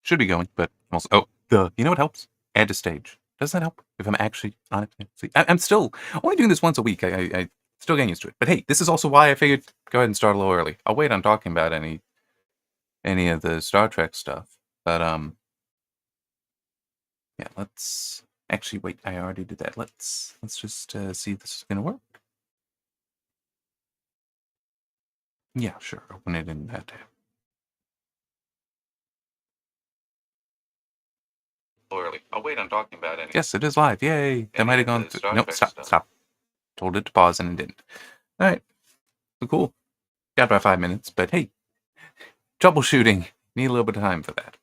should be going, but also, you know what helps? Add to stage. Doesn't that help if I'm actually on it? See, I'm still only doing this once a week. I still getting used to it. But hey, this is also why I figured go ahead and start a little early. I'll wait on talking about any of the Star Trek stuff. But yeah, let's actually wait. I already did that. Let's just see if this is gonna work. Yeah, sure. Open it in that tab. Early. I'll wait on talking about it. Yes, it is live. Yay! That might have gone through. Nope, stop. Told it to pause and it didn't. All right. So cool. Got about 5 minutes, but hey, troubleshooting. Need a little bit of time for that.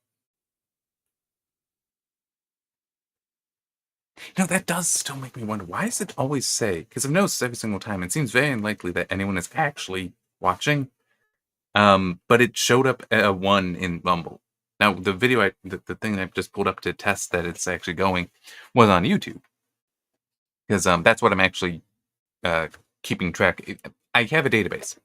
You know, that does still make me wonder, why does it always say, because I've noticed every single time, it seems very unlikely that anyone is actually watching, but it showed up a 1 in Rumble. Now, the video, the thing I just pulled up to test that it's actually going was on YouTube, because that's what I'm actually keeping track. I have a database.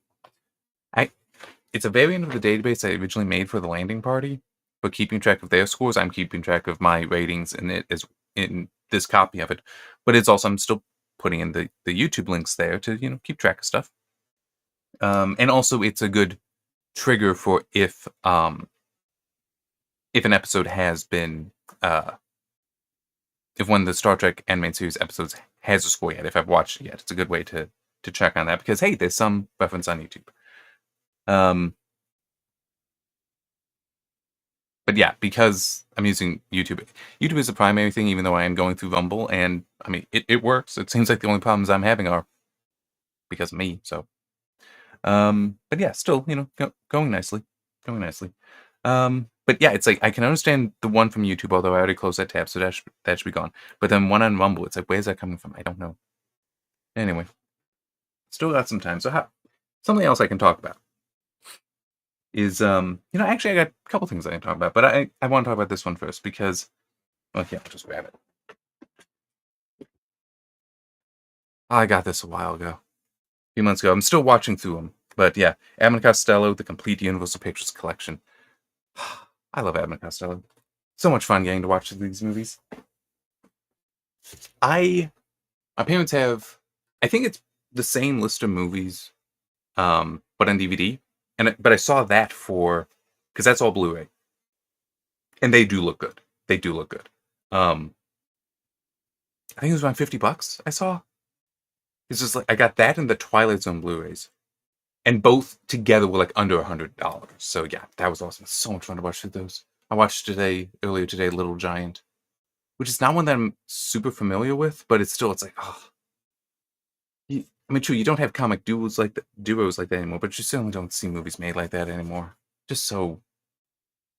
It's a variant of the database I originally made for the landing party, but keeping track of their scores, I'm keeping track of my ratings in it as in this copy of it. But it's also, I'm still putting in the YouTube links there to keep track of stuff. And also, it's a good trigger for if an episode has been if one of the Star Trek animated series episodes has a score yet, if I've watched it yet, it's a good way to check on that, because hey, there's some reference on YouTube. But yeah, because I'm using YouTube. YouTube is the primary thing, even though I am going through Rumble, and I mean, it works. It seems like the only problems I'm having are because of me. So, but yeah, still, going nicely, going nicely. But yeah, it's like I can understand the one from YouTube, although I already closed that tab, so that should be gone. But then one on Rumble, it's like, where's that coming from? I don't know. Anyway, still got some time. So something else I can talk about is actually I got a couple things I can talk about, but I want to talk about this one first because, well, yeah, I'll just grab it. I got this a while ago, a few months ago. I'm still watching through them, but yeah, Abbott and Costello, the complete Universal Pictures collection. I love Abbott and Costello. So much fun getting to watch these movies. My parents have, I think it's the same list of movies, but on DVD. But I saw that because that's all Blu-ray, and they do look good. They do look good. I think it was around $50. I saw. It's just like I got that and the Twilight Zone Blu-rays, and both together were like under $100. So yeah, that was awesome. So much fun to watch through those. I watched earlier today, Little Giant, which is not one that I'm super familiar with, but it's like, oh. I mean, true, you don't have comic duos like that anymore, but you certainly don't see movies made like that anymore. Just so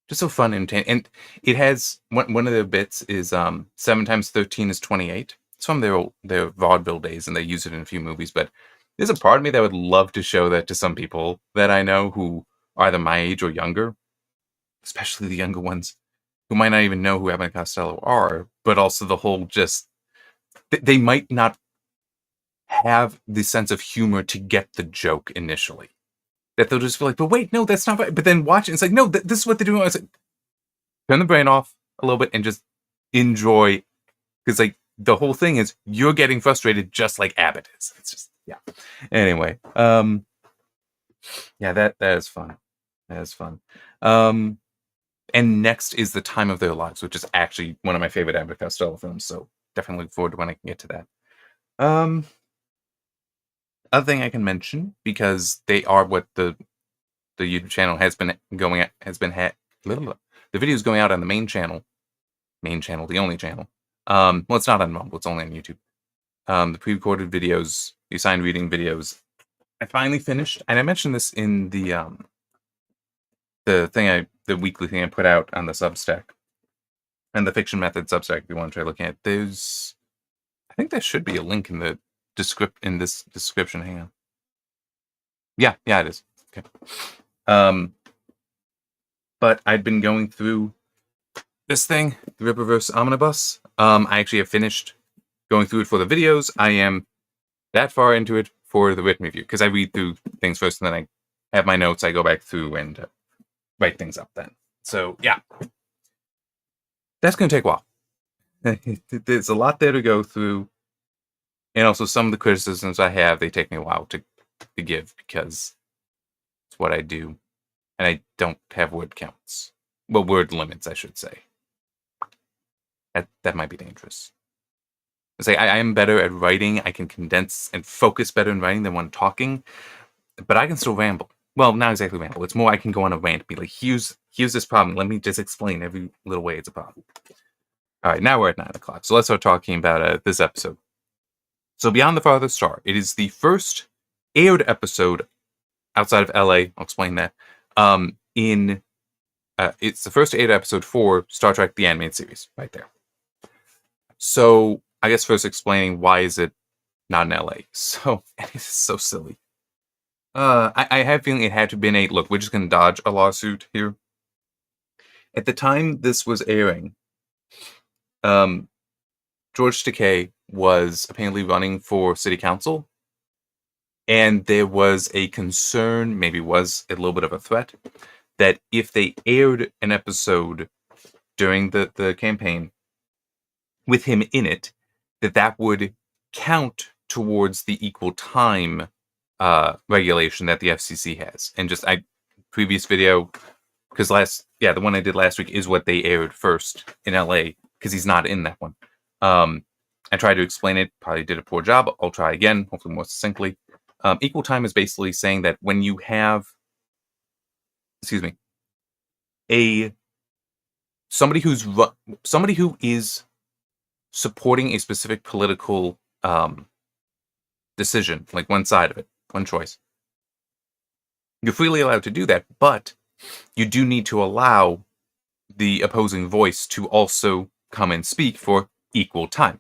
fun and entertaining. And it has one of the bits is 7 times 13 is 28. It's from their vaudeville days, and they use it in a few movies. But there's a part of me that would love to show that to some people that I know who are either my age or younger, especially the younger ones who might not even know who Abbott and Costello are, but also the whole they might not have the sense of humor to get the joke initially. That they'll just be like, but wait, no, that's not right. But then watch it, it's like, no, this is what they're doing. I was like, turn the brain off a little bit and just enjoy. Because like the whole thing is you're getting frustrated just like Abbott is. It's just, yeah. Anyway, yeah, that is fun. That is fun. And next is The Time of Their Lives, which is actually one of my favorite Abbott Costello films. So definitely look forward to when I can get to that. Other thing I can mention, because they are what the YouTube channel has been going at, the videos going out on the main channel, the only channel. Well, it's not on Rumble, it's only on YouTube. The pre-recorded videos, the assigned reading videos, I finally finished, and I mentioned this in the weekly thing I put out on the Substack, and the Fiction Method Substack. If you want to try looking at, I think there should be a link in the this description. Hang on. Yeah, it is. Okay. But I'd been going through this thing, the Ripperverse Omnibus. I actually have finished going through it for the videos. I am that far into it for the written review, because I read through things first and then I have my notes. I go back through and write things up then. So yeah, That's going to take a while. There's a lot there to go through, and also some of the criticisms I have, they take me a while to give because it's what I do, and I don't have word counts. Well, word limits, I should say. That might be dangerous. I am better at writing. I can condense and focus better in writing than when talking, but I can still ramble. Well, not exactly ramble. It's more I can go on a rant, be like, here's this problem. Let me just explain every little way it's a problem. All right, now we're at 9 o'clock. So let's start talking about this episode. So Beyond the Farthest Star. It is the first aired episode outside of LA. I'll explain that. It's the first aired episode for Star Trek: The Animated Series, right there. So I guess first explaining why is it not in LA. So it's so silly. I have a feeling it had to have been look, we're just going to dodge a lawsuit here. At the time this was airing, George Takei was apparently running for city council, and there was a concern, maybe was a little bit of a threat, that if they aired an episode during the campaign with him in it, that would count towards the equal time regulation that the FCC has. And just previous video, because the one I did last week is what they aired first in LA, because he's not in that one. I tried to explain it, probably did a poor job. I'll try again, hopefully more succinctly. Equal time is basically saying that when you have, somebody who is supporting a specific political decision, like one side of it, one choice, you're freely allowed to do that, but you do need to allow the opposing voice to also come and speak for equal time.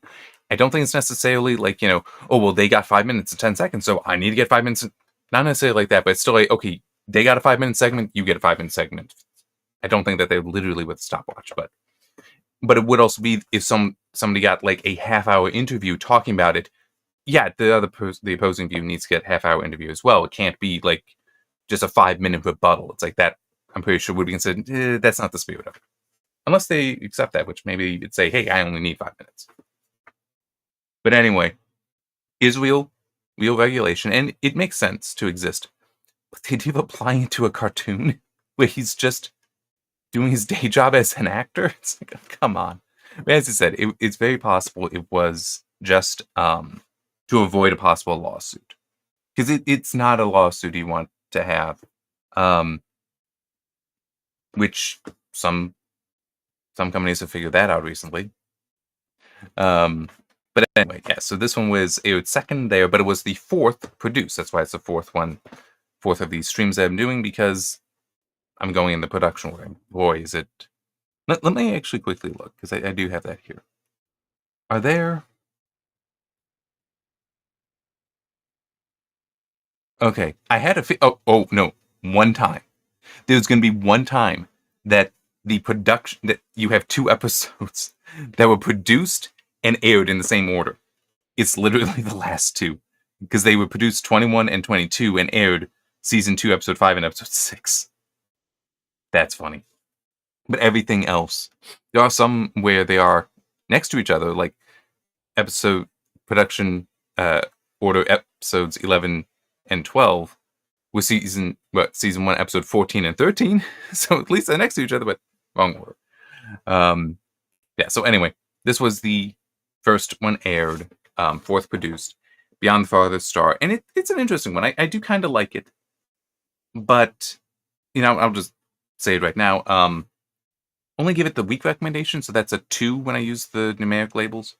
I don't think it's necessarily like, oh, well, they got 5 minutes and 10 seconds, so I need to get 5 minutes. Not necessarily like that, but it's still like, okay, they got a 5-minute segment, you get a 5-minute segment. I don't think that they're literally with a stopwatch, but it would also be if somebody got like a half-hour interview talking about it. Yeah, the opposing view needs to get half-hour interview as well. It can't be like just a 5-minute rebuttal. It's like that. I'm pretty sure would be considered. That's not the spirit of it, unless they accept that, which maybe you'd say, hey, I only need 5 minutes. But anyway, is real regulation, and it makes sense to exist. But the idea of applying it to a cartoon where he's just doing his day job as an actor, it's like, come on. But as I said, it's very possible it was just to avoid a possible lawsuit, because it's not a lawsuit you want to have, which some companies have figured that out recently. But anyway, yeah, so this one was aired second there, but it was the fourth produced. That's why it's the fourth of these streams that I'm doing, because I'm going in the production order. Boy, is it... Let me actually quickly look, because I do have that here. Are there... Okay, I had a... Oh, no. One time. There's going to be one time that the production... that you have 2 episodes that were produced and aired in the same order. It's literally the last 2, because they were produced 21 and 22 and aired season 2, episode 5 and episode 6. That's funny. But everything else, there are some where they are next to each other, like episode production order episodes 11 and 12 with season 1, episode 14 and 13. So at least they're next to each other, but wrong order. Yeah, so anyway, this was the first one aired, fourth produced, Beyond the Farthest Star. And it's an interesting one. I do kind of like it. But, I'll just say it right now. Only give it the weak recommendation, so that's a 2 when I use the numeric labels.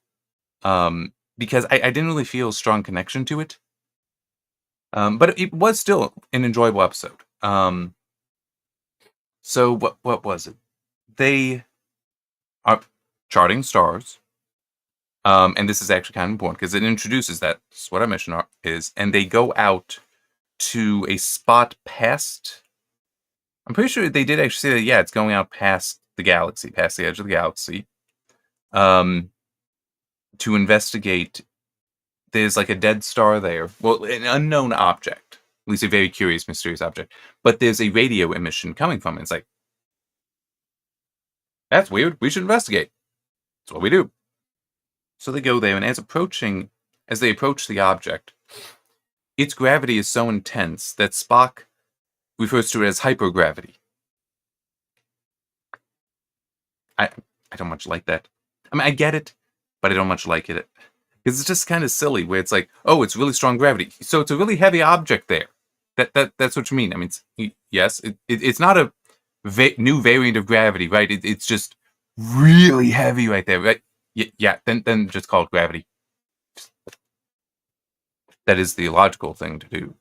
Because I didn't really feel a strong connection to it. But it was still an enjoyable episode. So what was it? They are charting stars. And this is actually kind of important because it introduces that's what our mission is, and they go out to a spot past. I'm pretty sure they did actually say that. Yeah, it's going out past the galaxy, past the edge of the galaxy, to investigate. There's like a dead star there. Well, an unknown object, at least a very curious, mysterious object. But there's a radio emission coming from it. It's like, That's weird. We should investigate. That's what we do. So they go there, and as they approach the object, its gravity is so intense that Spock refers to it as hypergravity. I I don't much like that. I mean, I get it, but I don't much like it. Because it's just kind of silly where it's like, oh, it's really strong gravity. So it's a really heavy object there. That's what you mean. I mean, yes, it's not a new variant of gravity, right? It's just really heavy right there, right? Yeah, then just call it gravity. That is the logical thing to do.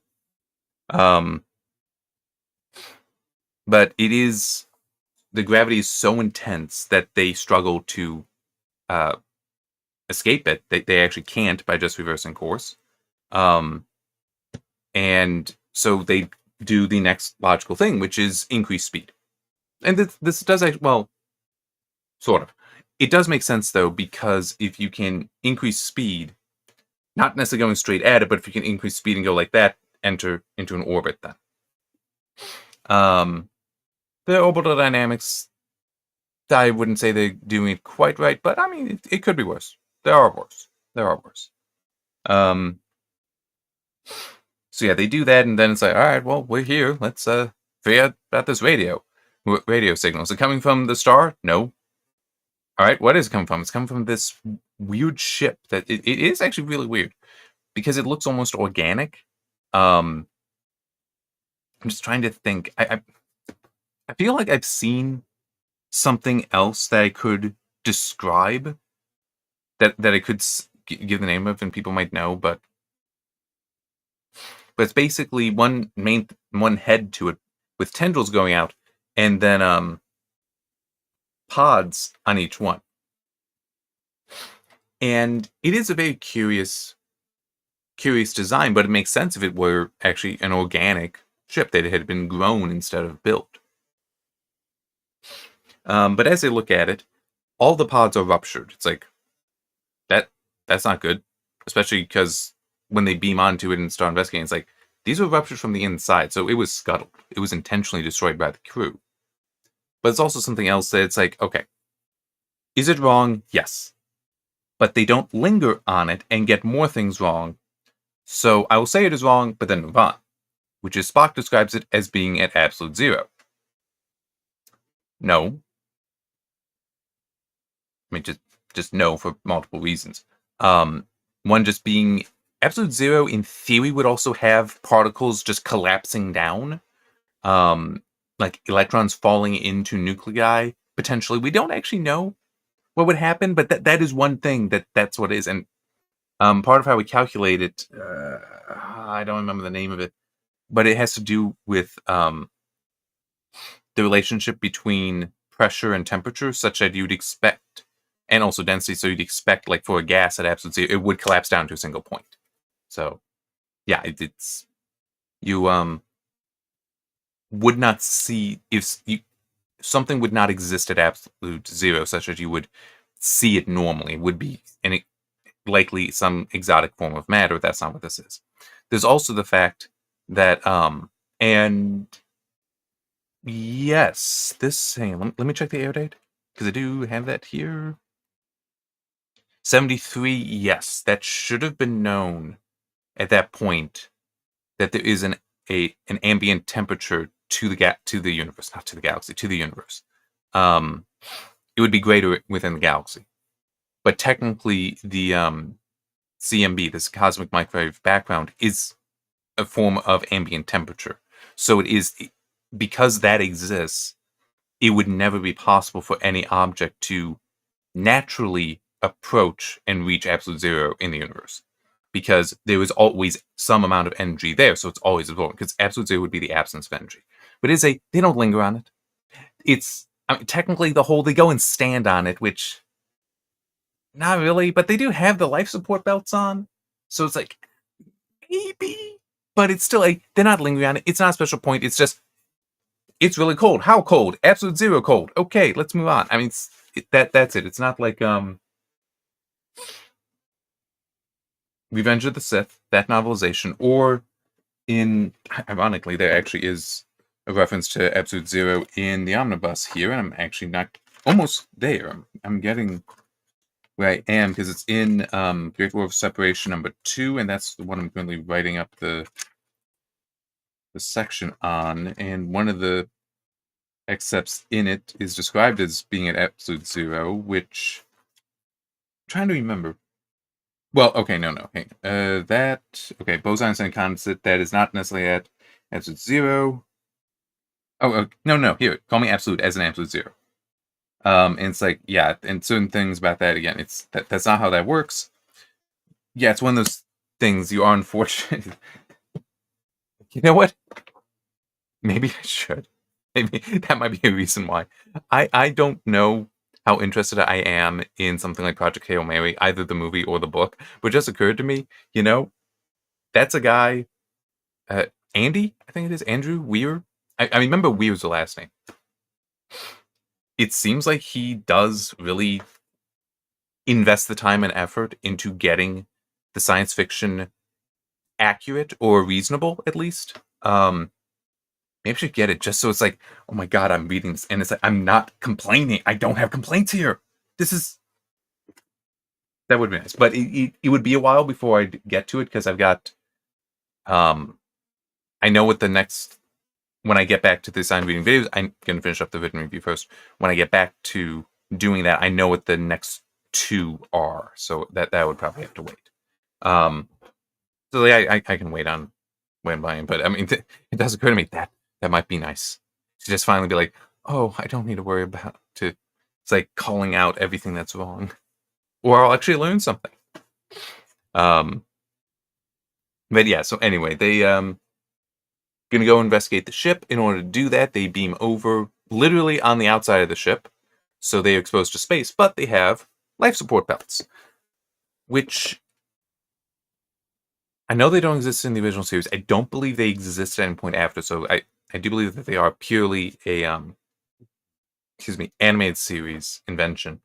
But the gravity is so intense that they struggle to escape it. They actually can't by just reversing course. And so they do the next logical thing, which is increase speed. And this does actually, well, sort of. It does make sense, though, because if you can increase speed, not necessarily going straight at it, but if you can increase speed and go like that, enter into an orbit then. The orbital dynamics, I wouldn't say they're doing it quite right, but I mean, it could be worse. There are worse. So yeah, they do that, and then it's like, all right, well, we're here. Let's figure out about this radio signal. Is it coming from the star? No. All right, what is it coming from? It's coming from this weird ship that it is actually really weird because it looks almost organic. I'm just trying to think. I feel like I've seen something else that I could describe that I could give the name of and people might know, but it's basically one head to it with tendrils going out, and then pods on each one. And it is a very curious design, but it makes sense if it were actually an organic ship that had been grown instead of built. But as they look at it, all the pods are ruptured. It's like that's not good, especially because when they beam onto it and start investigating, it's like these were ruptured from the inside, so it was scuttled. It was intentionally destroyed by the crew. But it's also something else that it's like, okay, is it wrong? Yes. But they don't linger on it and get more things wrong. So I will say it is wrong, but then move on. Which is Spock describes it as being at absolute zero. No. I mean, just no for multiple reasons. One just being absolute zero in theory would also have particles just collapsing down. Like electrons falling into nuclei, potentially. We don't actually know what would happen, but that is one thing that's what it is. And part of how we calculate it, I don't remember the name of it, but it has to do with the relationship between pressure and temperature, such that you'd expect, and also density, so you'd expect, like for a gas at absolute zero, it would collapse down to a single point. So, yeah, it's you would not see something would not exist at absolute zero, such that you would see it normally. It would be likely some exotic form of matter. That's not what this is. There's also the fact that and yes, this hang on, let me check the air date because I do have that here. 73. Yes, that should have been known at that point that there is an ambient temperature to the universe, not to the galaxy, to the universe. It would be greater within the galaxy, but technically the CMB, this cosmic microwave background, is a form of ambient temperature. So it is, because that exists, it would never be possible for any object to naturally approach and reach absolute zero in the universe, because there is always some amount of energy there, so it's always absorbed, because absolute zero would be the absence of energy. But they don't linger on it. It's, I mean, technically they go and stand on it, which, not really, but they do have the life support belts on, so it's like, maybe, but it's still like, they're not lingering on it. It's not a special point. It's just, it's really cold. How cold? Absolute zero cold. Okay, let's move on. I mean, that's it. It's not like Revenge of the Sith, that novelization, or ironically, there actually is a reference to absolute zero in the omnibus here, and I'm actually not almost there. I'm getting where I am because it's in Great War of Separation #2, and that's the one I'm currently writing up the section on. And one of the excepts in it is described as being at absolute zero, which I'm trying to remember. Well, okay, no. Hang on. Bose-Einstein constant, that is not necessarily at absolute zero. Oh, no. Here, call me absolute as an absolute zero. And it's like, yeah, and certain things about that, again, that's not how that works. Yeah, it's one of those things you are unfortunate. You know what? Maybe I should. Maybe that might be a reason why. I don't know how interested I am in something like Project Hail Mary, either the movie or the book, but it just occurred to me, that's a guy, uh, Andy, I think it is, Andrew Weir. I remember Weir's the last name. It seems like he does really invest the time and effort into getting the science fiction accurate or reasonable, at least. Maybe I should get it just so it's like, oh my god, I'm reading this, and it's like I'm not complaining. I don't have complaints here. That would be nice, but it would be a while before I get to it because I've got, I know what the next when I get back to the assigned reading videos, I'm gonna finish up the written review first. When I get back to doing that, I know what the next two are, so that would probably have to wait. So I can wait on when buying, but I mean, it does occur to me that might be nice to just finally be like, oh, I don't need to worry about to. It's like calling out everything that's wrong, or I'll actually learn something. But yeah. So anyway, they gonna go investigate the ship. In order to do that, they beam over literally on the outside of the ship, so they're exposed to space, but they have life support belts, which I know they don't exist in the original series. I don't believe they exist at any point after. So I do believe that they are purely a animated series invention.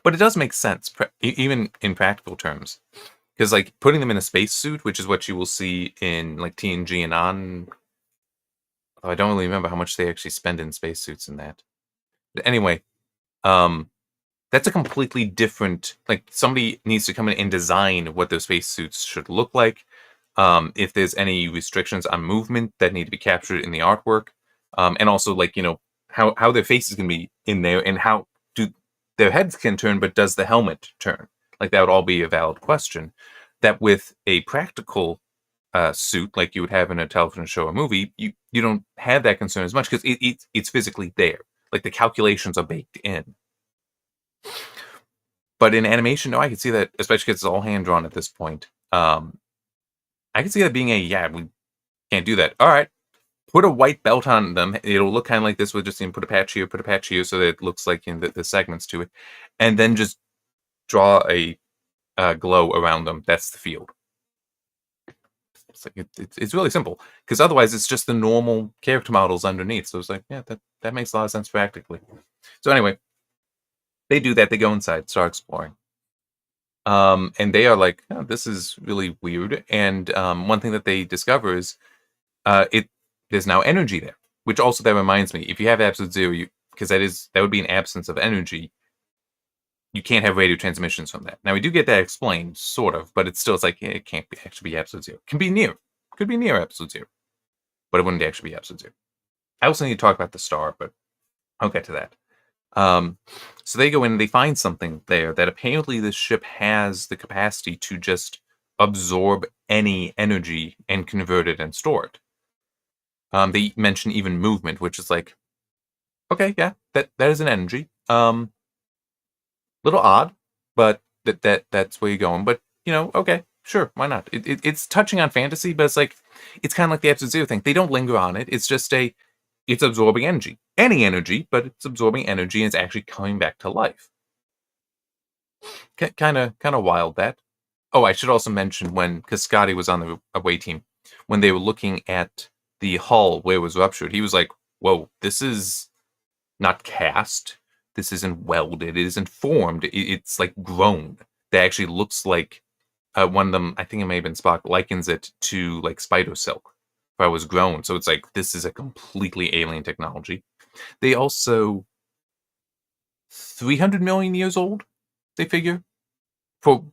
But it does make sense, even in practical terms, because like putting them in a spacesuit, which is what you will see in like TNG and on. Although I don't really remember how much they actually spend in spacesuits in that. But anyway, that's a completely different. Like somebody needs to come in and design what those spacesuits should look like. If there's any restrictions on movement that need to be captured in the artwork, and also like how their faces can be in there, and how do their heads can turn, but does the helmet turn? Like that would all be a valid question. That with a practical suit like you would have in a television show or movie, you don't have that concern as much because it's physically there. Like the calculations are baked in. But in animation, no, I can see that, especially because it's all hand drawn at this point. I can see that being we can't do that. All right, put a white belt on them. It'll look kind of like this with just put a patch here, so that it looks like the segments to it, and then just draw a glow around them. That's the field. It's like it's really simple because otherwise it's just the normal character models underneath. So it's like, yeah, that makes a lot of sense practically. So anyway, they do that. They go inside, start exploring. And they are like, oh, this is really weird. And one thing that they discover is there's now energy there, which also that reminds me, if you have absolute zero, because that would be an absence of energy, you can't have radio transmissions from that. Now we do get that explained, sort of, but it's like it can't actually be absolute zero. It can be near, could be near absolute zero, but it wouldn't actually be absolute zero. I also need to talk about the star, but I'll get to that. So they go in and they find something there that apparently this ship has the capacity to just absorb any energy and convert it and store it. They mention even movement, which is like, okay, yeah, that is an energy. Little odd, but that's where you're going. But okay, sure, why not? It's touching on fantasy, but it's like it's kind of like the absolute zero thing. They don't linger on it. It's just it's absorbing energy, any energy, but it's absorbing energy and it's actually coming back to life. Kind of wild that. Oh, I should also mention because Scotty was on the away team, when they were looking at the hull where it was ruptured, he was like, "Whoa, this is not cast. This isn't welded. It isn't formed. It's like grown. That actually looks like one of them. I think it may have been Spock likens it to like spider silk, where it was grown. So it's like this is a completely alien technology." They also 300 million years old, they figure. For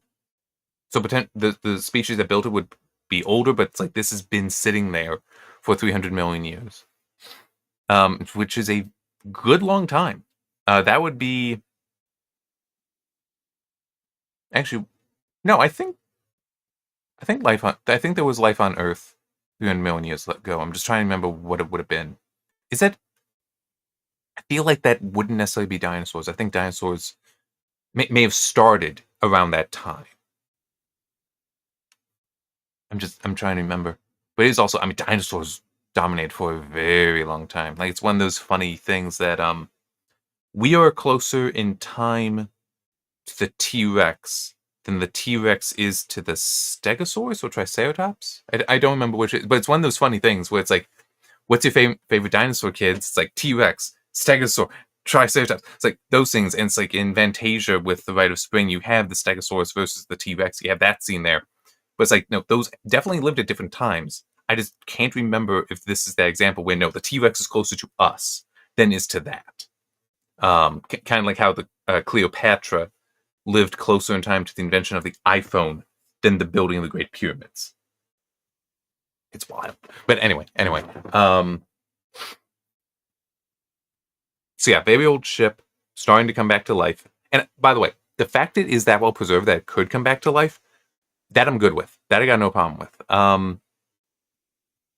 the species that built it would be older, but it's like this has been sitting there for 300 million years, which is a good long time. That would be actually no. I think there was life on Earth 300 million years ago. I'm just trying to remember what it would have been. Is that? I feel like that wouldn't necessarily be dinosaurs. I think dinosaurs may have started around that time. I'm trying to remember. But it is also, I mean, dinosaurs dominated for a very long time. Like it's one of those funny things that we are closer in time to the T-Rex than the T-Rex is to the Stegosaurus or Triceratops. I don't remember which, but it's one of those funny things where it's like, what's your favorite dinosaur, kids? It's like T-Rex, Stegosaur, Triceratops. It's like those things, and it's like in Fantasia with The Rite of Spring, you have the Stegosaurus versus the T-Rex. You have that scene there. But it's like, no, those definitely lived at different times. I just can't remember if this is that example where, no, the T-Rex is closer to us than is to that. Kind of like how the Cleopatra lived closer in time to the invention of the iPhone than the building of the Great Pyramids. It's wild. But anyway. So yeah, very old ship, starting to come back to life. And by the way, the fact it is that well preserved that it could come back to life, that I'm good with. That I got no problem with.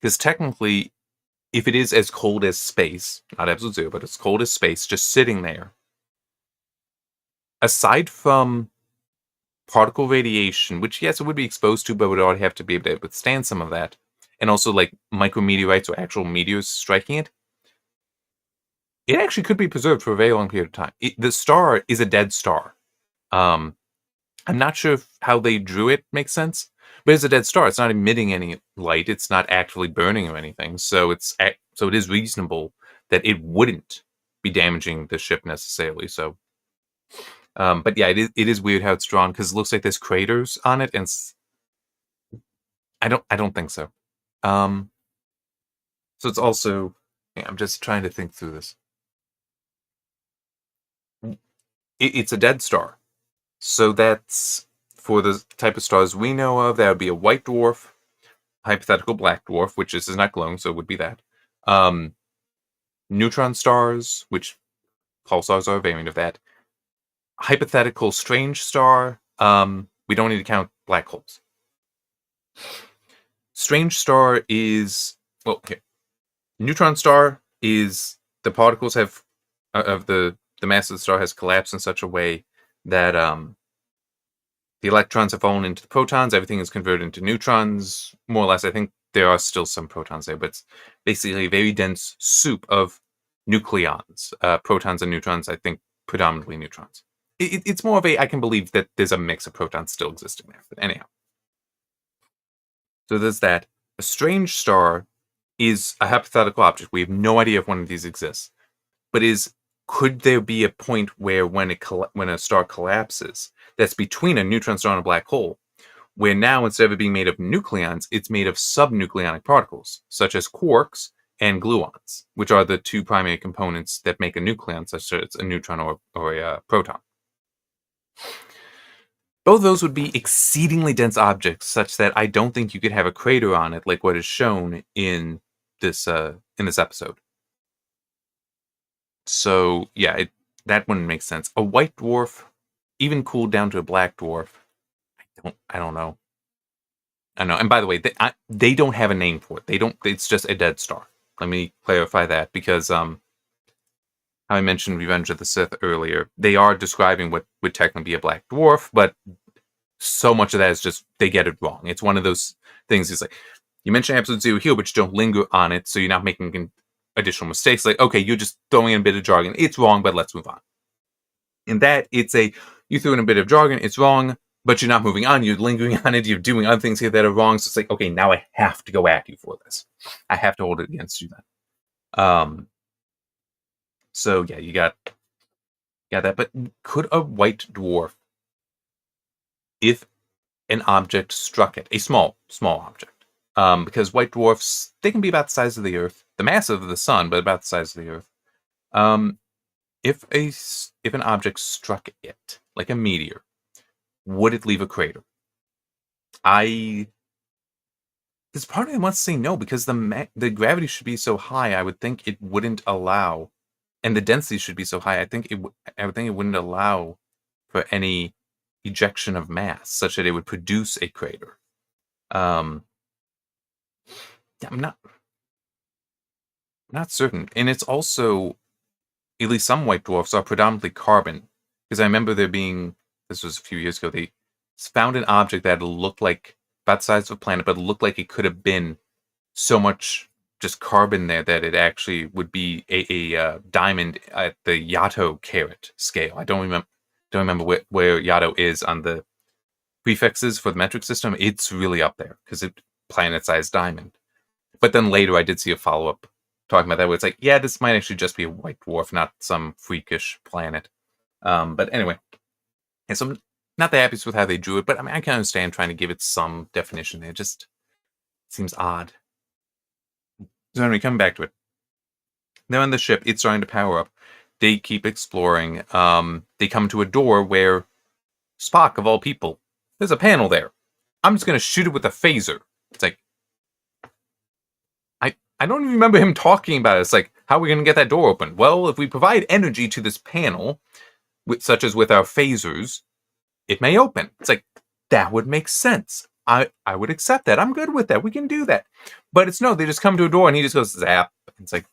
Because technically, if it is as cold as space, not absolute zero, but as cold as space, just sitting there, aside from particle radiation, which yes, it would be exposed to, but would already have to be able to withstand some of that, and also like micrometeorites or actual meteors striking it, it actually could be preserved for a very long period of time. The star is a dead star. I'm not sure if how they drew it makes sense, but it's a dead star. It's not emitting any light. It's not actively burning or anything. So it is reasonable that it wouldn't be damaging the ship necessarily. So, but yeah, it is weird how it's drawn because it looks like there's craters on it, and I don't think so. So it's also, yeah, I'm just trying to think through this. It's a dead star. So that's, for the type of stars we know of, that would be a white dwarf, hypothetical black dwarf, which this is not glowing, so it would be that. Neutron stars, which pulsars are a variant of that. Hypothetical strange star, we don't need to count black holes. Strange star is, well, okay. Neutron star is the particles have, of the mass of the star has collapsed in such a way that the electrons have fallen into the protons. Everything is converted into neutrons, more or less. I think there are still some protons there, but it's basically a very dense soup of nucleons, protons and neutrons. I think predominantly neutrons. It's more of a, I can believe that there's a mix of protons still existing there. But anyhow, so there's that. A strange star is a hypothetical object. We have no idea if one of these exists, but could there be a point where when a star collapses, that's between a neutron star and a black hole, where now instead of it being made of nucleons, it's made of subnucleonic particles, such as quarks and gluons, which are the two primary components that make a nucleon, such as a neutron or a proton. Both of those would be exceedingly dense objects, such that I don't think you could have a crater on it like what is shown in this episode. So yeah, that wouldn't make sense. A white dwarf, even cooled down to a black dwarf, I don't know. I know. And by the way, they don't have a name for it. They don't. It's just a dead star. Let me clarify that, because how I mentioned Revenge of the Sith earlier, they are describing what would technically be a black dwarf, but so much of that is just they get it wrong. It's one of those things. It's like you mention absolute zero here, but you don't linger on it, so you're not making additional mistakes. Like, okay, you're just throwing in a bit of jargon. It's wrong, but let's move on. In that, you threw in a bit of jargon. It's wrong, but you're not moving on. You're lingering on it. You're doing other things here that are wrong. So it's like, okay, now I have to go at you for this. I have to hold it against you then. So yeah, you got that. But could a white dwarf, if an object struck it, a small object, because white dwarfs, they can be about the size of the Earth, the mass of the sun, but about the size of the Earth. if an object struck it, like a meteor, would it leave a crater? I There's part of me wants to say no because the gravity should be so high. I would think it wouldn't allow, and the density should be so high. I would think it wouldn't allow for any ejection of mass such that it would produce a crater. Um, yeah, I'm not certain, and it's also at least some white dwarfs are predominantly carbon because I remember there being this was a few years ago. They found an object that looked like about the size of a planet, but looked like it could have been so much just carbon there that it actually would be a diamond at the Yato carat scale. I don't remember where Yato is on the prefixes for the metric system. It's really up there because it's planet-sized diamond. But then later I did see a follow-up talking about that where it's like, yeah, this might actually just be a white dwarf, not some freakish planet. But anyway, and so I'm not the happiest with how they drew it, but I mean, I can understand trying to give it some definition. It just seems odd. So anyway, coming back to it. They're on the ship. It's starting to power up. They keep exploring. They come to a door where Spock, of all people, there's a panel there. I'm just going to shoot it with a phaser. It's like, I don't even remember him talking about it. It's like, how are we going to get that door open? Well, if we provide energy to this panel, such as with our phasers, it may open. It's like, that would make sense. I would accept that. I'm good with that. We can do that. But it's no, they just come to a door and he just goes zap. It's like,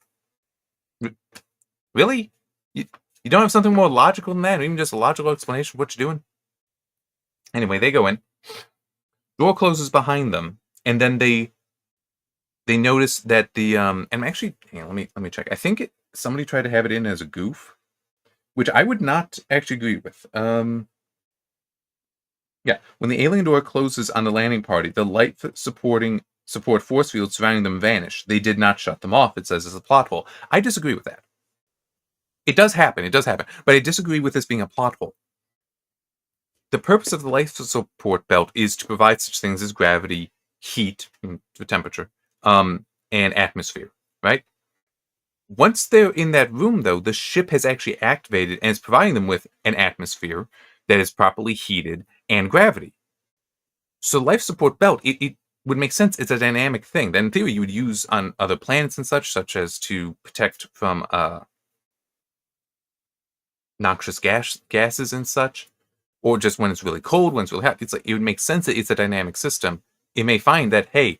really? You don't have something more logical than that? Or even just a logical explanation of what you're doing? Anyway, they go in. Door closes behind them, and then they notice that the and actually, hang on, let me check. I think somebody tried to have it in as a goof, which I would not actually agree with. Yeah, when the alien door closes on the landing party, the light support force fields surrounding them vanish. They did not shut them off. It says it's a plot hole. I disagree with that. It does happen. It does happen, but I disagree with this being a plot hole. The purpose of the life support belt is to provide such things as gravity, heat, the temperature, and atmosphere, right? Once they're in that room, though, the ship has actually activated and is providing them with an atmosphere that is properly heated and gravity. So life support belt, it would make sense. It's a dynamic thing that in theory you would use on other planets and such as to protect from noxious gases and such, or just when it's really cold, when it's really hot. It's like it would make sense that it's a dynamic system. It may find that, hey,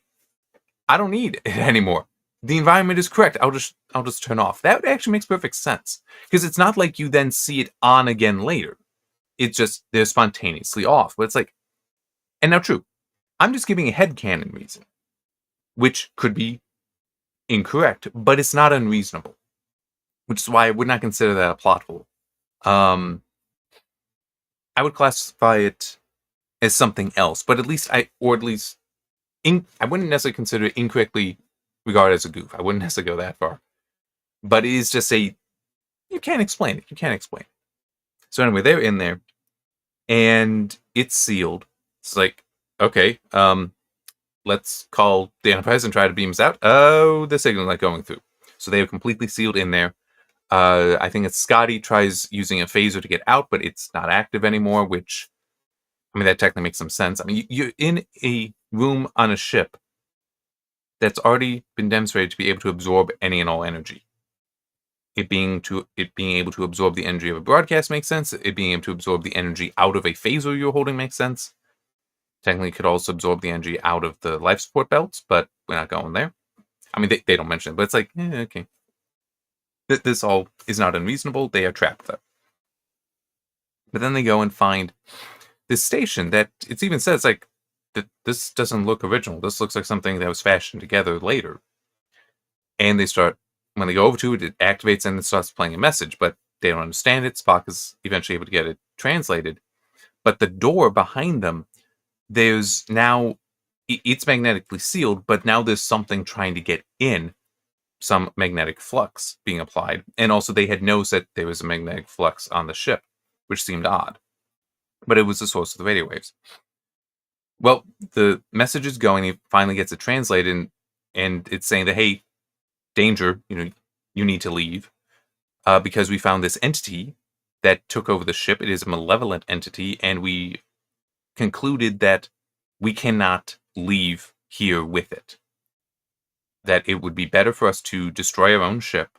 I don't need it anymore. The environment is correct. I'll just turn off. That actually makes perfect sense because it's not like you then see it on again later. It's just they're spontaneously off. But it's like, and now true, I'm just giving a headcanon reason, which could be incorrect, but it's not unreasonable, which is why I would not consider that a plot hole. I would classify it as something else, but at least I wouldn't necessarily consider it incorrectly regarded as a goof. I wouldn't necessarily go that far, but it is just you can't explain it. You can't explain it. So anyway, they're in there, and it's sealed. It's like, okay, let's call the Enterprise and try to beam us out. Oh, the signal's not going through. So they are completely sealed in there. I think it's Scotty tries using a phaser to get out, but it's not active anymore, which, I mean, that technically makes some sense. I mean, you're in a room on a ship that's already been demonstrated to be able to absorb any and all energy. It being able to absorb the energy of a broadcast makes sense. It being able to absorb the energy out of a phaser you're holding makes sense. Technically, it could also absorb the energy out of the life support belts, but we're not going there. I mean, they don't mention it, but it's like, okay. This all is not unreasonable. They are trapped, though. But then they go and find this station that it even says, like, this doesn't look original. This looks like something that was fashioned together later. And when they go over to it, it activates and it starts playing a message, but they don't understand it. Spock is eventually able to get it translated. But the door behind them, there's now, it's magnetically sealed, but now there's something trying to get in. Some magnetic flux being applied, and also they had noticed that there was a magnetic flux on the ship, which seemed odd, but it was the source of the radio waves. Well, the message is going, he finally gets it translated, and it's saying that, hey, danger, you need to leave. because we found this entity that took over the ship. It is a malevolent entity, and we concluded that we cannot leave here with it. That it would be better for us to destroy our own ship,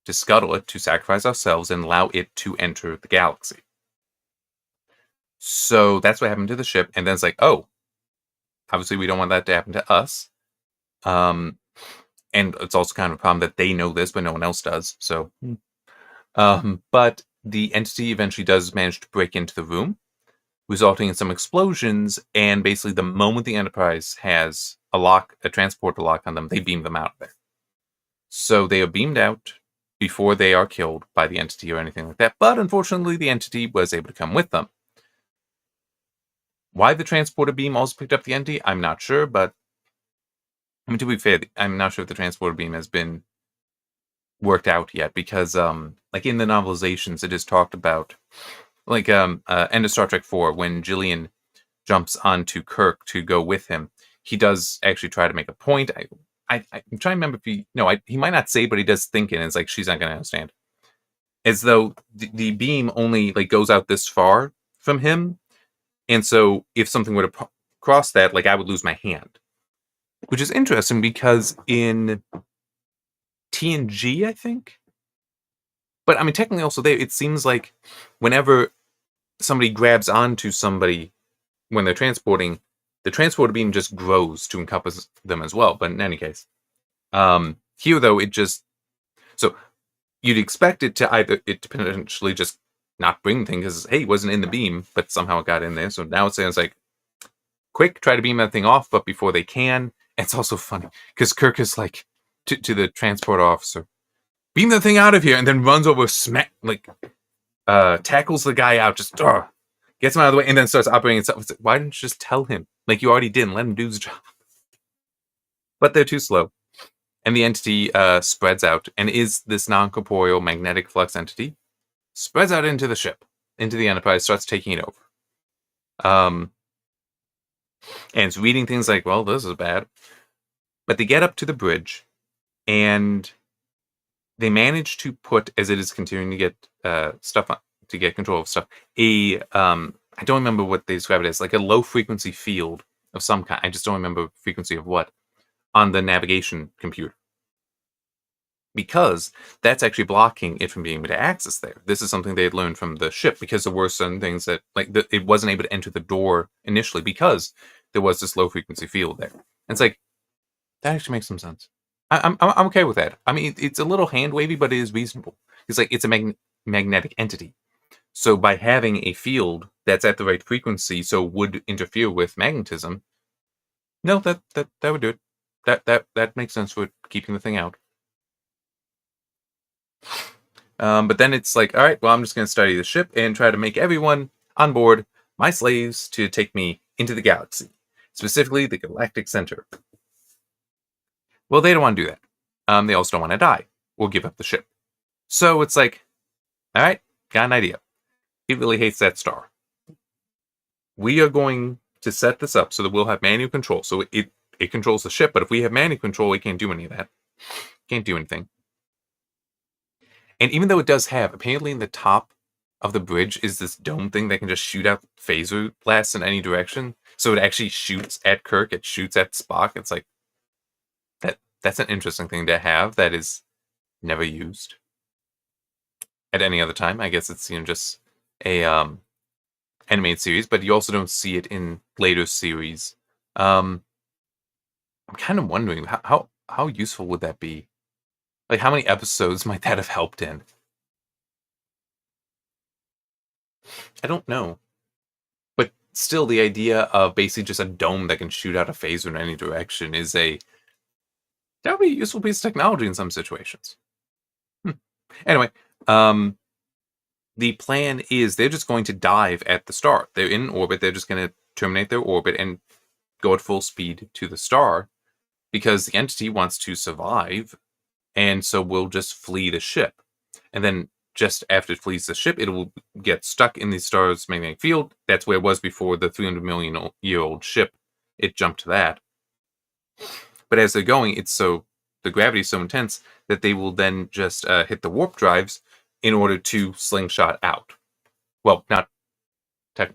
to scuttle it, to sacrifice ourselves, and allow it to enter the galaxy. So that's what happened to the ship, and then it's like, oh, obviously we don't want that to happen to us. And it's also kind of a problem that they know this, but no one else does. So, but the entity eventually does manage to break into the room, resulting in some explosions. And basically, the moment the Enterprise has a transporter lock on them, they beam them out of there. So they are beamed out before they are killed by the entity or anything like that. But unfortunately, the entity was able to come with them. Why the transporter beam also picked up the entity, I'm not sure, but I mean, to be fair, I'm not sure if the transporter beam has been worked out yet, because like in the novelizations, it is talked about, like end of Star Trek 4, when Jillian jumps onto Kirk to go with him, he does actually try to make a point. I'm trying to remember if he might not say, but he does think it, and it's like, she's not going to understand. As though the beam only like goes out this far from him, and so if something were to cross that, like I would lose my hand. Which is interesting because in TNG, I think. But I mean, technically also there, it seems like whenever somebody grabs onto somebody when they're transporting, the transporter beam just grows to encompass them as well. But in any case, here though, so you'd expect it to potentially just not bring the thing because, hey, it wasn't in the beam, but somehow it got in there. So now it sounds like, quick, try to beam that thing off, but before they can. It's also funny because Kirk is like to the transport officer, beam the thing out of here, and then runs over, tackles the guy out, just gets him out of the way, and then starts operating itself. Like, why didn't you just tell him? Like you already did, and let him do his job. But they're too slow. And the entity spreads out, and is this non-corporeal magnetic flux entity, spreads out into the ship, into the Enterprise, starts taking it over. And it's reading things like, well, this is bad. But they get up to the bridge, and they manage to put, as it is continuing to get stuff on, to get control of stuff, I don't remember what they describe it as, like a low frequency field of some kind. I just don't remember frequency of what, on the navigation computer. Because that's actually blocking it from being able to access there. This is something they had learned from the ship, because there were some things that, like, it wasn't able to enter the door initially because there was this low frequency field there. And it's like, that actually makes some sense. I'm okay with that. I mean, it's a little hand wavy, but it is reasonable. It's like, it's a magnetic entity. So by having a field that's at the right frequency, so would interfere with magnetism, no, that would do it. That makes sense for keeping the thing out. But then it's like, all right, well, I'm just going to study the ship and try to make everyone on board my slaves to take me into the galaxy, specifically the galactic center. Well, they don't want to do that. They also don't want to die or give up the ship. So it's like, all right, got an idea. He really hates that star. We are going to set this up so that we'll have manual control. So it controls the ship, but if we have manual control, it can't do any of that. Can't do anything. And even though it does have, apparently in the top of the bridge is this dome thing that can just shoot out phaser blasts in any direction. So it actually shoots at Kirk, it shoots at Spock. It's like, that's an interesting thing to have that is never used at any other time. I guess it's, just a animated series, but you also don't see it in later series. I'm kind of wondering how useful would that be? Like, how many episodes might that have helped in? I don't know. But still, the idea of basically just a dome that can shoot out a phaser in any direction is that would be a useful piece of technology in some situations. Anyway, the plan is they're just going to dive at the star. They're in orbit. They're just going to terminate their orbit and go at full speed to the star because the entity wants to survive, and so we'll just flee the ship. And then just after it flees the ship, it will get stuck in the star's magnetic field. That's where it was before the 300 million year old ship. It jumped to that. But as they're going, the gravity is so intense that they will then just hit the warp drives, in order to slingshot out. Well, not.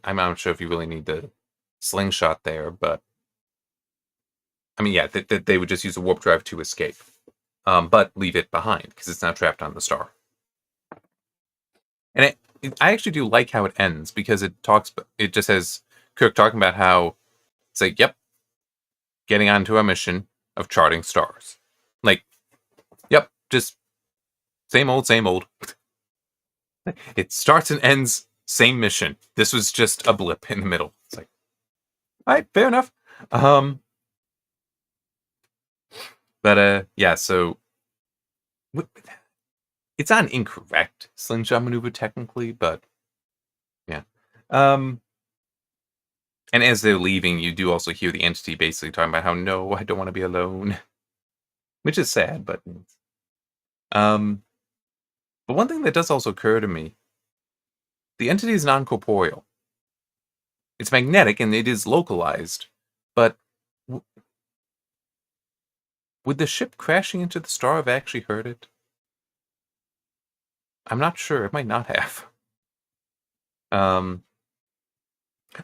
I'm not sure if you really need the slingshot there, but I mean, yeah, that they would just use a warp drive to escape, but leave it behind because it's not trapped on the star. And I actually do like how it ends because it just has Kirk talking about how it's like, yep, getting onto our mission of charting stars. Like, yep, just same old, same old. It starts and ends same mission. This was just a blip in the middle. It's like, all right, fair enough. But yeah, so it's not an incorrect slingshot maneuver technically, but yeah. And as they're leaving, you do also hear the entity basically talking about how, no, I don't want to be alone. Which is sad, but but one thing that does also occur to me, the entity is non-corporeal. It's magnetic and it is localized, but would the ship crashing into the star have actually hurt it? I'm not sure. It might not have. Oh,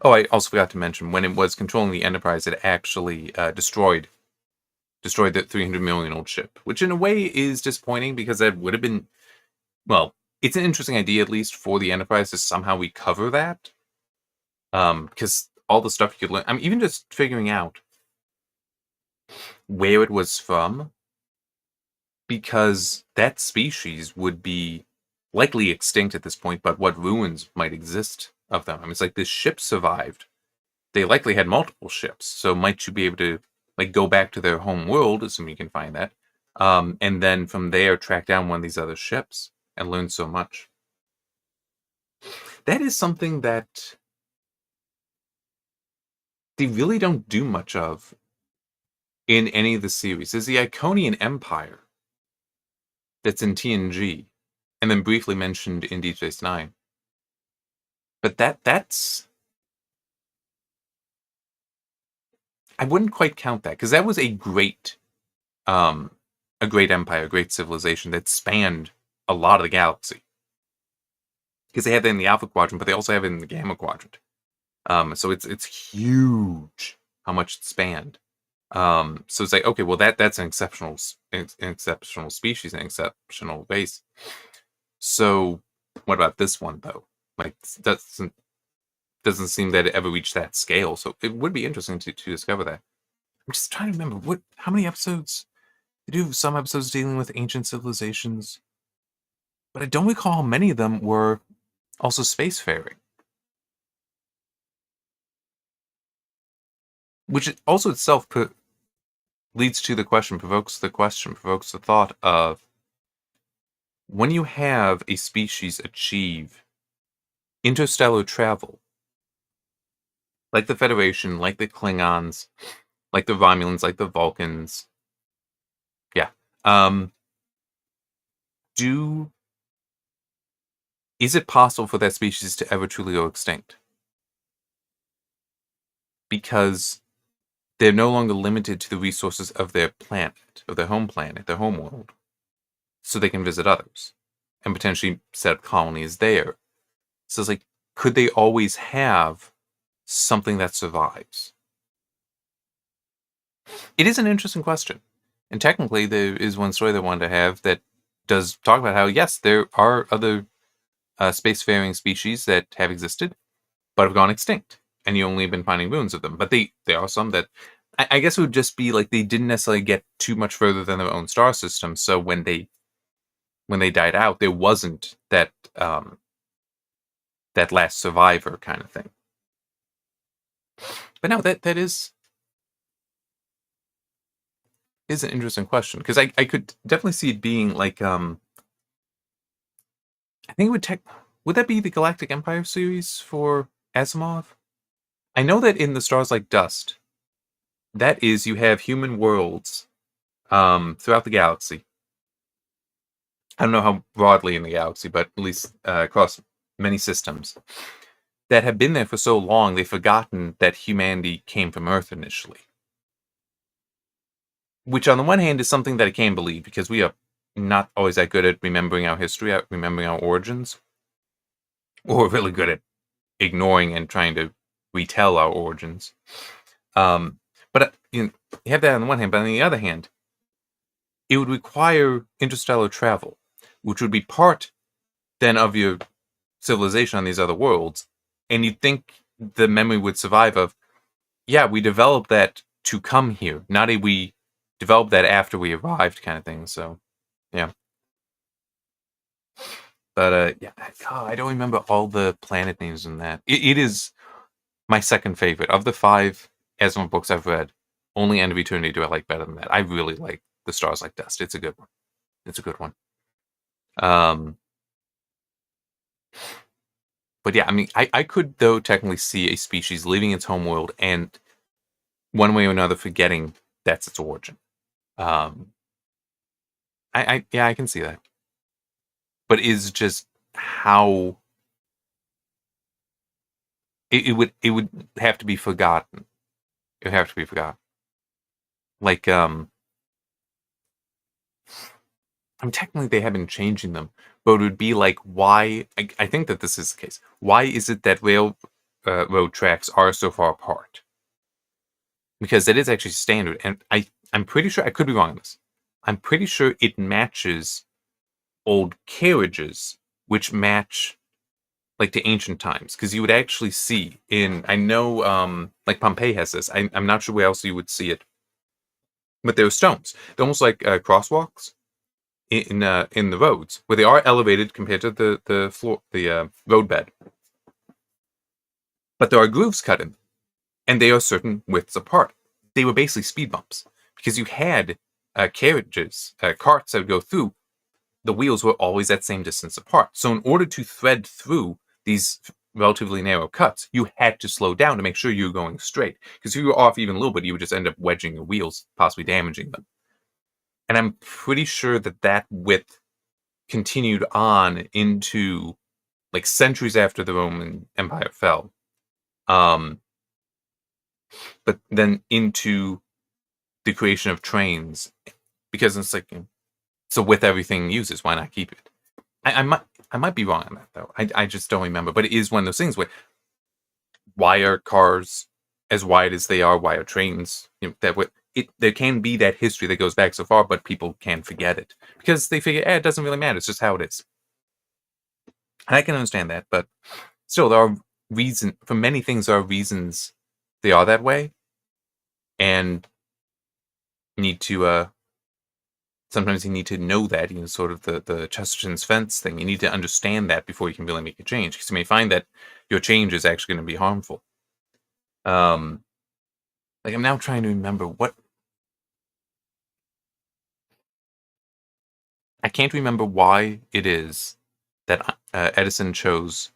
I also forgot to mention, when it was controlling the Enterprise, it actually destroyed the 300 million old ship, which in a way is disappointing because that would have been, well, it's an interesting idea, at least for the Enterprise, to somehow recover that. Because all the stuff you could learn, I mean, even just figuring out where it was from, because that species would be likely extinct at this point, but what ruins might exist of them? I mean, it's like this ship survived. They likely had multiple ships, so might you be able to like go back to their home world, assuming you can find that, and then from there track down one of these other ships and learn so much. That is something that they really don't do much of in any of the series. There's the Iconian Empire that's in TNG, and then briefly mentioned in Deep Space Nine. But that's I wouldn't quite count that because that was a great empire, a great civilization that spanned a lot of the galaxy. Because they have that in the Alpha Quadrant, but they also have it in the Gamma Quadrant. So it's huge how much it spanned. So it's like, okay, well that's an exceptional species, an exceptional race. So what about this one though? Like doesn't seem that it ever reached that scale. So it would be interesting to discover that. I'm just trying to remember how many episodes. They do some episodes dealing with ancient civilizations, but I don't recall how many of them were also spacefaring. Which also itself leads to the question, provokes the thought of, when you have a species achieve interstellar travel, like the Federation, like the Klingons, like the Romulans, like the Vulcans, yeah, is it possible for that species to ever truly go extinct? Because they're no longer limited to the resources of their planet, of their home planet, their home world. So they can visit others and potentially set up colonies there. So it's like, could they always have something that survives? It is an interesting question. And technically, there is one story that I wanted to have that does talk about how, yes, there are other spacefaring species that have existed, but have gone extinct. And you only have been finding ruins of them. But there are some that, I guess it would just be like they didn't necessarily get too much further than their own star system. So when they died out, there wasn't that that last survivor kind of thing. But no, that is an interesting question, because I could definitely see it being like I think it would that be the Galactic Empire series for Asimov? I know that in the Stars Like Dust, that is, you have human worlds throughout the galaxy. I don't know how broadly in the galaxy, but at least across many systems that have been there for so long, they've forgotten that humanity came from Earth initially. Which, on the one hand, is something that I can't believe, because we are not always that good at remembering our history, at remembering our origins, or really good at ignoring and trying to retell our origins. Um, but you have that on the one hand, but on the other hand, it would require interstellar travel, which would be part then of your civilization on these other worlds, and you'd think the memory would survive of, yeah, we developed that to come here, not a we developed that after we arrived kind of thing. So, yeah. But yeah, God, I don't remember all the planet names in that. It is my second favorite of the 5 S01 books I've read. Only End of Eternity do I like better than that. I really like The Stars Like Dust. It's a good one. It's a good one. Um, but yeah, I mean, I could though technically see a species leaving its homeworld and one way or another forgetting that's its origin. Um, yeah, I can see that. But is just how it would have to be forgotten. It would have to be forgotten. Like I mean, technically they have been changing them, but it would be like, why? I think that this is the case. Why is it that road tracks are so far apart? Because it is actually standard, and I'm pretty sure, I could be wrong on this. I'm pretty sure it matches old carriages, which match like to ancient times, because you would actually see in, I know like Pompeii has this. I'm not sure where else you would see it, but there are stones. They're almost like crosswalks in the roads, where they are elevated compared to the floor, the roadbed, but there are grooves cut in, and they are certain widths apart. They were basically speed bumps because you had carriages, carts that would go through. The wheels were always that same distance apart. So in order to thread through these relatively narrow cuts, you had to slow down to make sure you were going straight. Because if you were off even a little bit, you would just end up wedging your wheels, possibly damaging them. And I'm pretty sure that that width continued on into like centuries after the Roman Empire fell. But then into the creation of trains, because it's like, so with everything uses, why not keep it? I might be wrong on that though. I just don't remember. But it is one of those things where, why are cars as wide as they are? Why are trains, there can be that history that goes back so far, but people can forget it because they figure, it doesn't really matter. It's just how it is. And I can understand that, but still, there are reasons for many things. There are reasons they are that way, and need to sometimes you need to know that, sort of the Chesterton's fence thing. You need to understand that before you can really make a change, because you may find that your change is actually going to be harmful. Like, I'm now trying to remember what, I can't remember why it is that Edison chose,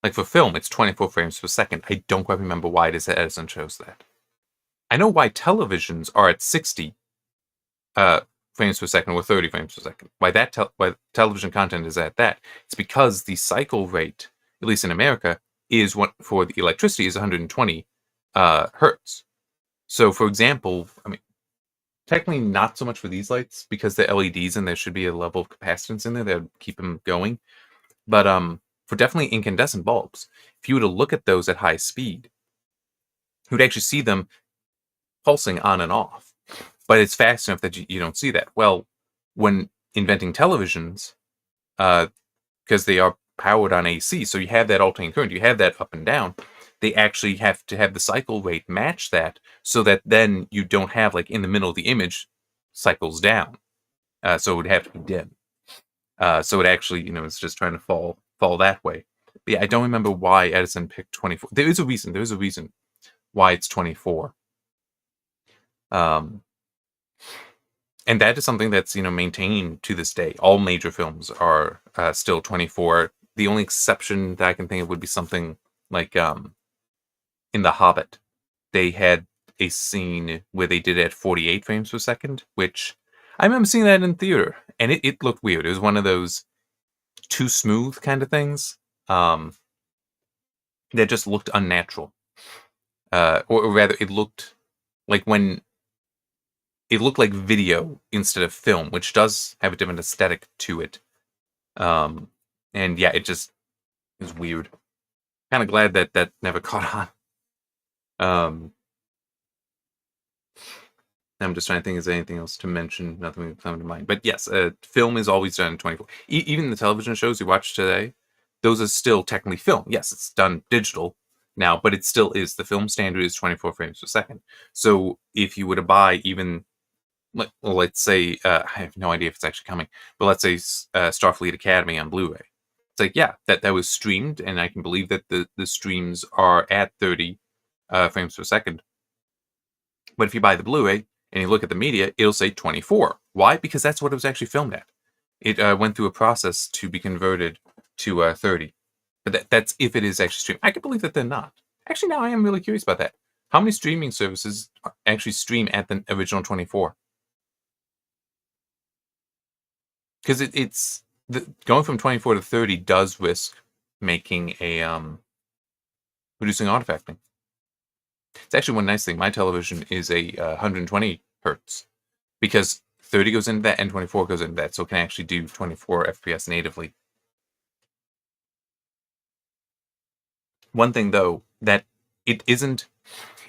like for film, it's 24 frames per second. I don't quite remember why it is that Edison chose that. I know why televisions are at 60 frames per second or 30 frames per second. Why television content is at that? It's because the cycle rate, at least in America, is what for the electricity is 120 hertz. So, for example, I mean, technically not so much for these lights because the LEDs and there should be a level of capacitance in there that would keep them going. But for definitely incandescent bulbs, if you were to look at those at high speed, you would actually see them pulsing on and off. But it's fast enough that you don't see that. Well, when inventing televisions, because they are powered on AC, so you have that alternating current, you have that up and down, they actually have to have the cycle rate match that, so that then you don't have, like, in the middle of the image, cycles down. So it would have to be dim. So it actually, it's just trying to fall that way. But yeah, I don't remember why Edison picked 24. There is a reason. There is a reason why it's 24. And that is something that's, maintained to this day. All major films are still 24. The only exception that I can think of would be something like in The Hobbit. They had a scene where they did it at 48 frames per second, which I remember seeing that in theater, and it looked weird. It was one of those too smooth kind of things that just looked unnatural. Or rather, it looked like when it looked like video instead of film, which does have a different aesthetic to it. And yeah, it just is weird. Kind of glad that that never caught on. Um, I'm just trying to think, is there anything else to mention? Nothing would come to mind. But yes, film is always done in 24. Even the television shows you watch today, those are still technically film. Yes, it's done digital now, but it still is. The film standard is 24 frames per second. So if you were to buy even, well, let's say, I have no idea if it's actually coming, but let's say Starfleet Academy on Blu-ray. It's like, yeah, that was streamed, and I can believe that the streams are at 30 frames per second. But if you buy the Blu-ray and you look at the media, it'll say 24. Why? Because that's what it was actually filmed at. It went through a process to be converted to 30. But that's if it is actually streamed. I can believe that they're not. Actually, now I am really curious about that. How many streaming services actually stream at the original 24? Because it's going from 24 to 30 does risk making a reducing artifacting. It's actually one nice thing. My television is a 120 hertz because 30 goes into that and 24 goes into that, so it can actually do 24 FPS natively. One thing though, that it isn't,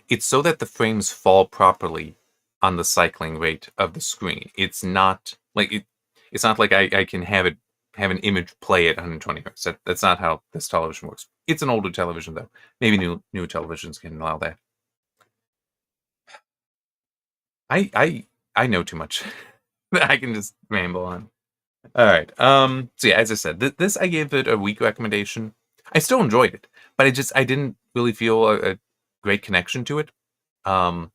it's so that the frames fall properly on the cycling rate of the screen. It's not like it's not like I can have an image play at 120 hertz. That's not how this television works. It's an older television though. Maybe new televisions can allow that. I know too much. I can just ramble on. All right. So yeah, as I said, this I gave it a weak recommendation. I still enjoyed it, but I didn't really feel a great connection to it. Um,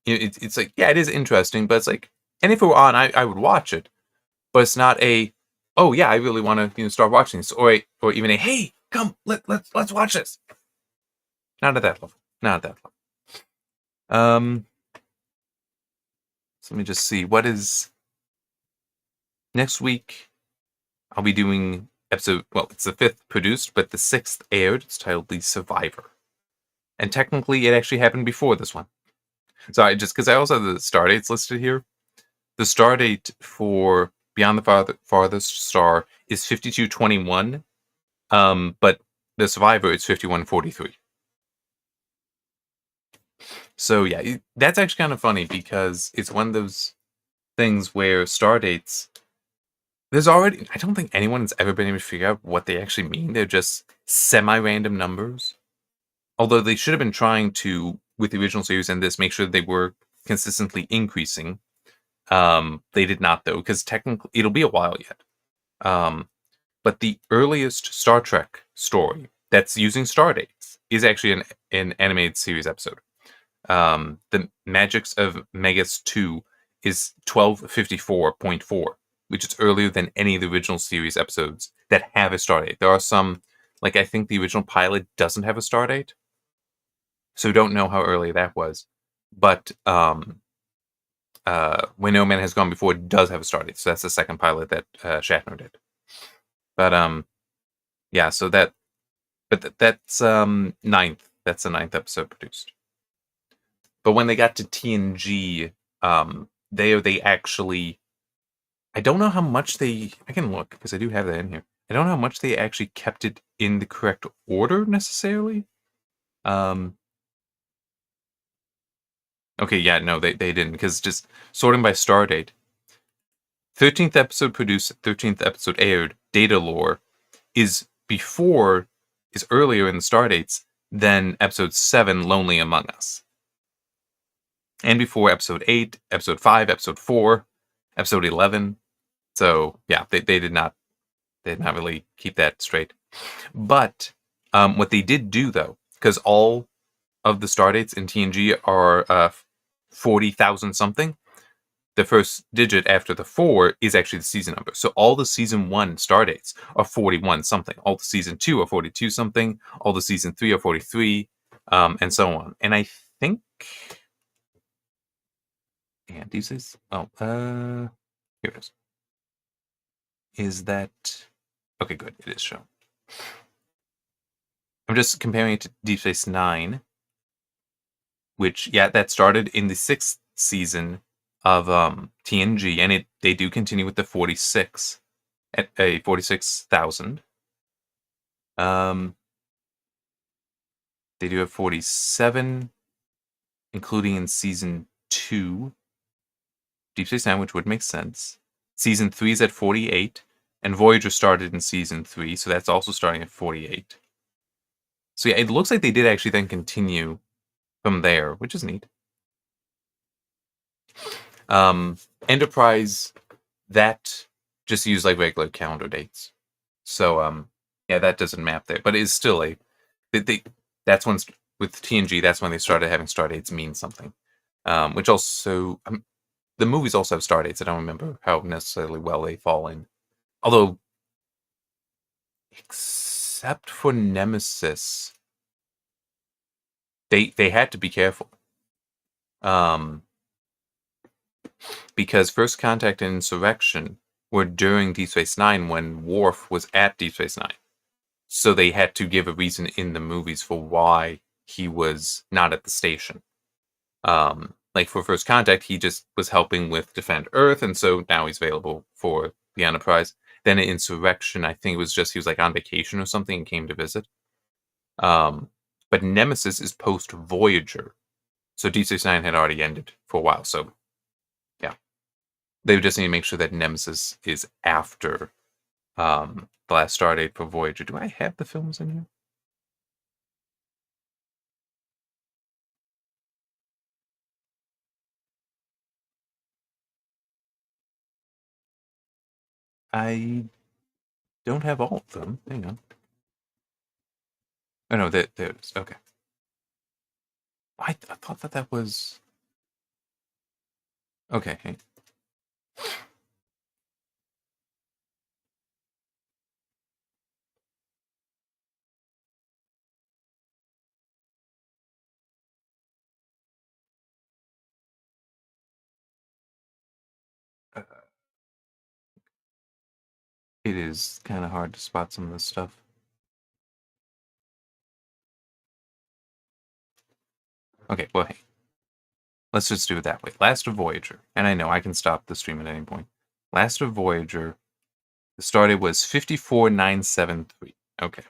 it's like, yeah, it is interesting, but it's like, and if it were on, I would watch it, but it's not a, oh yeah, I really want to start watching this, or even a, hey, come, let's watch this. Not at that level. Not at that level. So let me just see what is next week. I'll be doing episode, well, it's the 5th produced, but the 6th aired. It's titled The Survivor. And technically, it actually happened before this one. Sorry, just because I also have the star dates listed here. The star date for Beyond the Farthest Star is 5221, but The Survivor is 5143. So yeah, that's actually kind of funny because it's one of those things where star dates, I don't think anyone's ever been able to figure out what they actually mean. They're just semi-random numbers. Although they should have been trying to, with the original series and this, make sure they were consistently increasing. They did not, though, because technically it'll be a while yet. But the earliest Star Trek story that's using star dates is actually an animated series episode. The Magics of Megas 2 is 1254.4, which is earlier than any of the original series episodes that have a star date. There are some, like I think the original pilot doesn't have a star date, so don't know how early that was. But When No Man Has Gone Before does have a star date, so that's the second pilot that Shatner did. But yeah, so that's ninth. That's the 9th episode produced. But when they got to TNG, they actually, I don't know how much I can look because I do have that in here. I don't know how much they actually kept it in the correct order necessarily. Okay, yeah, no, they didn't, because just sorting by star date. 13th episode produced, 13th episode aired, Data Lore, is earlier in the star dates than episode 7, Lonely Among Us. And before episode 8, episode 5, episode 4, episode 11. So, yeah, they did not really keep that straight. But what they did do, though, because all of the star dates in TNG are 40,000 something, the first digit after the 4 is actually the season number. So all the season 1 star dates are 41 something. All the season 2 are 42 something. All the season 3 are 43, and so on. And I think, and these is, here it is. Is that, okay, good, it is shown. I'm just comparing it to Deep Space Nine, which that started in the 6th season of TNG, and they do continue with the 46 at a 46,000. They do have 47, including in season 2, Deep Space Nine, which would make sense. Season 3 is at 48, and Voyager started in season 3, so that's also starting at 48. So it looks like they did actually then continue from there, which is neat. Enterprise, that just used like regular calendar dates. So that doesn't map there, but it is still that's when with TNG, that's when they started having star dates mean something. Which also the movies also have star dates. I don't remember how necessarily well they fall in. Although, except for Nemesis, they had to be careful. Because First Contact and Insurrection were during Deep Space Nine when Worf was at Deep Space Nine. So they had to give a reason in the movies for why he was not at the station. Like for First Contact, he just was helping with Defend Earth, and so now he's available for the Enterprise. Then in Insurrection, I think it was just he was like on vacation or something and came to visit. But Nemesis is post Voyager, so Deep Space Nine had already ended for a while. So yeah, they would just need to make sure that Nemesis is after the last stardate for Voyager. Do I have the films in here? I don't have all of them. Hang on. Oh no, there it is. Okay. I thought that was okay. Hang It is kind of hard to spot some of this stuff. Okay, well, hey, let's just do it that way. Last of Voyager, and I know I can stop the stream at any point. Last of Voyager, the stardate was 54973. Okay.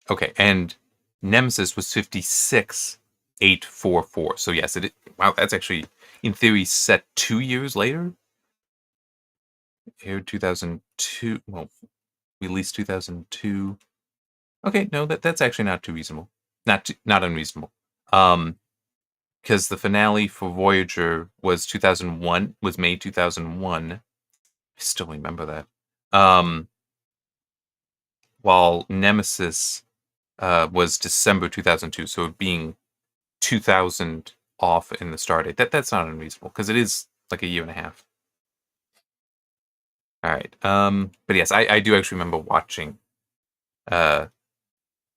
Okay, and Nemesis was 56844. So yes, wow, that's actually in theory set 2 years later. Aired 2002. Well, released 2002. Okay, no, that's actually not too reasonable. Not unreasonable. Because the finale for Voyager was 2001, was May 2001. I still remember that. While Nemesis was December 2002, so being 2000 off in the start date, that's not unreasonable because it is like a year and a half. All right. But yes, I do actually remember watching the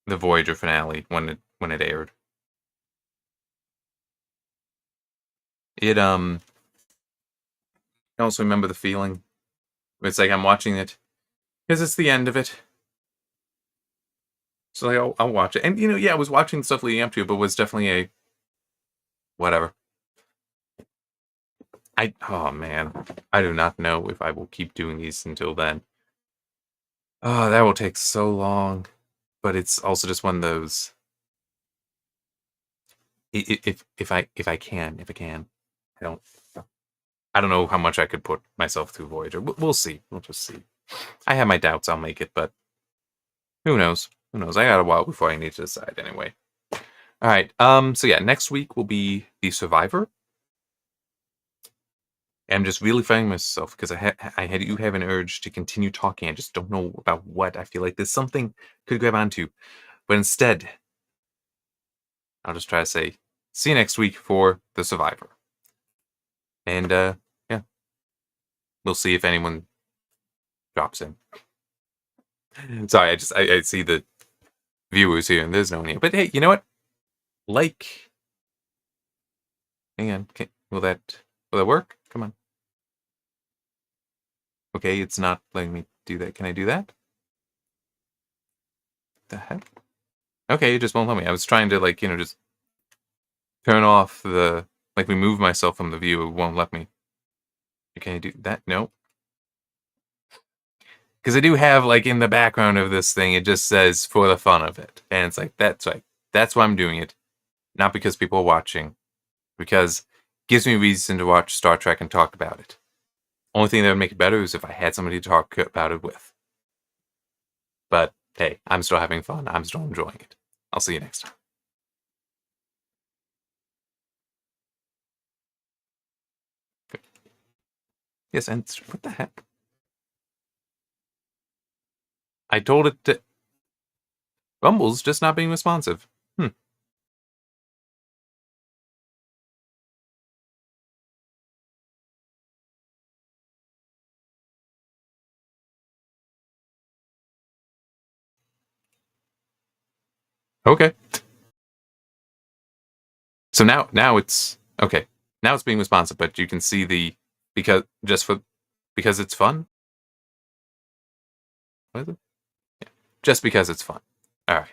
Voyager finale when it aired. I also remember the feeling. It's like I'm watching it because it's the end of it. So like I'll watch it, and I was watching stuff leading up to it, but was definitely a whatever. Oh man, I do not know if I will keep doing these until then. Oh, that will take so long, but it's also just one of those. If I can, I don't. I don't know how much I could put myself through Voyager. We'll see. We'll just see. I have my doubts I'll make it, but who knows? Who knows? I got a while before I need to decide anyway. All right. So yeah, next week will be The Survivor. I'm just really finding myself because you have an urge to continue talking. I just don't know about what. I feel like there's something could grab onto, but instead, I'll just try to say, see you next week for The Survivor. And yeah, we'll see if anyone drops in. Sorry, I see the viewers here and there's no one here. But hey, you know what? Hang on. Will that work? Come on. Okay, it's not letting me do that. Can I do that? The heck? Okay, it just won't let me. I was trying to, like, just turn off the, like, remove myself from the view. It won't let me. Can you do that? No. Because I do have, like, in the background of this thing, it just says for the fun of it. And it's like, that's right. That's why I'm doing it. Not because people are watching. Because it gives me reason to watch Star Trek and talk about it. Only thing that would make it better is if I had somebody to talk about it with. But hey, I'm still having fun. I'm still enjoying it. I'll see you next time. Yes, and what the heck? I told it to. Rumble's just not being responsive. Okay. So now it's okay. Now it's being responsive, but you can see the because it's fun. What is it? Yeah. Just because it's fun. All right.